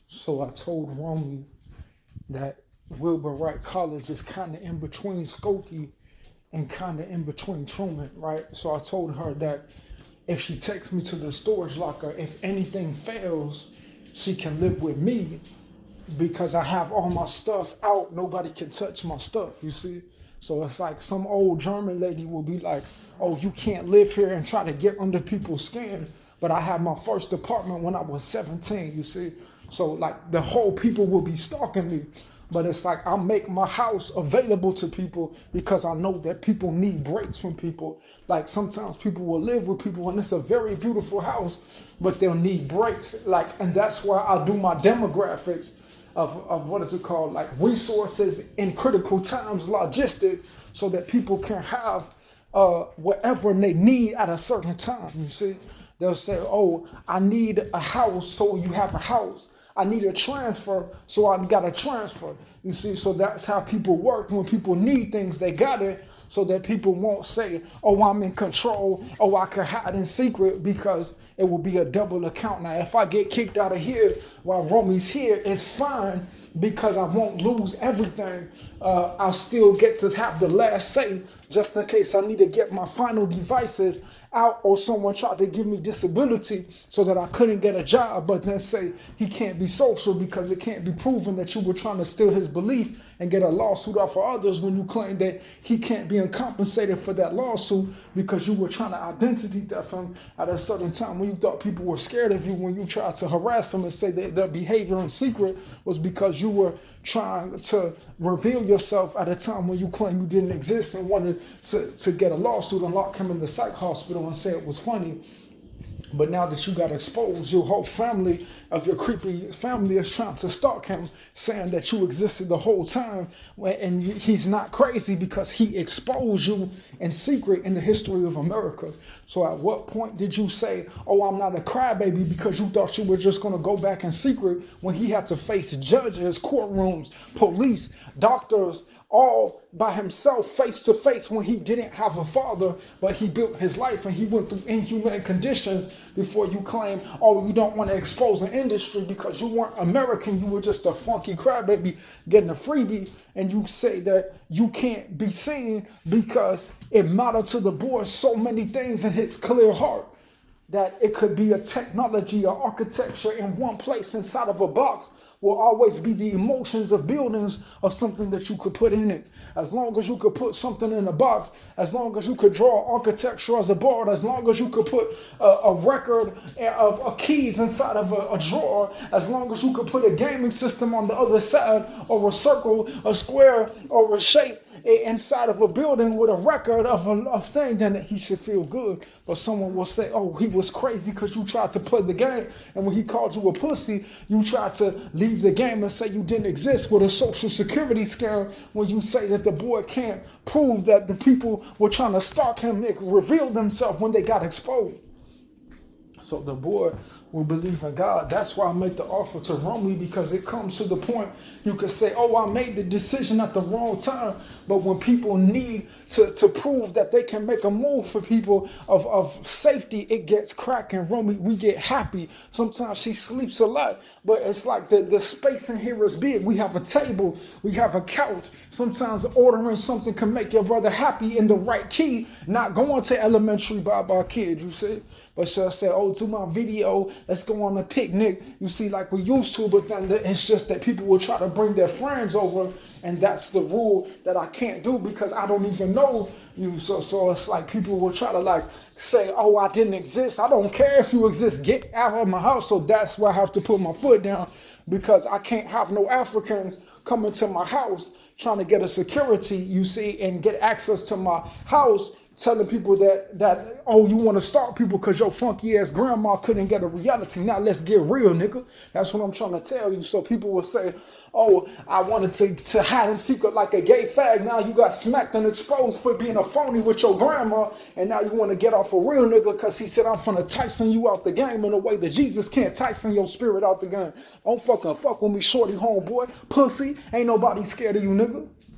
So I told Romy that Wilbur Wright College is kind of in between Skokie and kind of in between Truman, right? So I told her that if she takes me to the storage locker, if anything fails, she can live with me because I have all my stuff out. Nobody can touch my stuff, you see? So it's like some old German lady will be like, oh, you can't live here, and try to get under people's skin. But I had my first apartment when I was 17, you see? So like the whole people will be stalking me. But it's like I make my house available to people because I know that people need breaks from people. Like sometimes people will live with people and it's a very beautiful house, but they'll need breaks. Like, and that's why I do my demographics of what is it called? Like resources in critical times, logistics, so that people can have whatever they need at a certain time. You see, they'll say, oh, I need a house, so you have a house. I need a transfer, so I got a transfer. You see, so that's how people work. When people need things, they got it, so that people won't say, oh, I'm in control, oh, I can hide in secret, because it will be a double account. Now, if I get kicked out of here while Romy's here, it's fine, because I won't lose everything. I'll still get to have the last say, just in case I need to get my final devices out, or someone tried to give me disability so that I couldn't get a job, but then say he can't be social because it can't be proven that you were trying to steal his belief and get a lawsuit off for others, when you claim that he can't be compensated for that lawsuit because you were trying to identity theft him at a certain time when you thought people were scared of you, when you tried to harass them and say that their behavior in secret was because you were trying to reveal yourself at a time when you claim you didn't exist, and wanted to get a lawsuit and lock him in the psych hospital and say it was funny. But now that you got exposed, your whole family of your creepy family is trying to stalk him, saying that you existed the whole time. And he's not crazy because he exposed you in secret in the history of America. So at what point did you say, oh, I'm not a crybaby, because you thought you were just going to go back in secret, when he had to face judges, courtrooms, police, doctors, all by himself, face to face, when he didn't have a father, but he built his life and he went through inhumane conditions before you claim, oh, you don't want to expose an industry because you weren't American, you were just a funky crybaby getting a freebie, and you say that you can't be seen because it mattered to the boy so many things in his clear heart, that it could be a technology or architecture in one place inside of a box will always be the emotions of buildings or something that you could put in it. As long as you could put something in a box, as long as you could draw architecture as a board, as long as you could put a record of keys inside of a drawer, as long as you could put a gaming system on the other side, or a circle, a square, or a shape inside of a building with a record of a thing, then he should feel good. But someone will say, oh, he was crazy because you tried to play the game, and when he called you a pussy, you tried to leave the game and say you didn't exist, with a social security scam, when you say that the boy can't prove that the people were trying to stalk him, it revealed themselves when they got exposed. So the boy will believe in God. That's why I make the offer to Romy, because it comes to the point you could say, oh, I made the decision at the wrong time. But when people need to prove that they can make a move for people of safety, it gets cracking. Romy, we get happy. Sometimes she sleeps a lot, but it's like the space in here is big. We have a table, we have a couch. Sometimes ordering something can make your brother happy in the right key, not going to elementary by kids, you see. But she'll say, oh, do my video, let's go on a picnic, you see, like we used to. But then it's just that people will try to bring their friends over, and that's the rule that I can't do because I don't even know you. So it's like people will try to like say, oh, I didn't exist. I don't care if you exist, get out of my house. So that's why I have to put my foot down, because I can't have no Africans coming to my house trying to get a security, you see, and get access to my house, telling people that oh, you want to stalk people because your funky ass grandma couldn't get a reality. Now let's get real, nigga. That's what I'm trying to tell you. So people will say, oh, I wanted to hide in secret like a gay fag. Now you got smacked and exposed for being a phony with your grandma, and now you want to get off a real nigga because he said, I'm finna Tyson you out the game in a way that Jesus can't Tyson your spirit out the game. Don't fuck with me, shorty homeboy. Pussy, ain't nobody scared of you, nigga.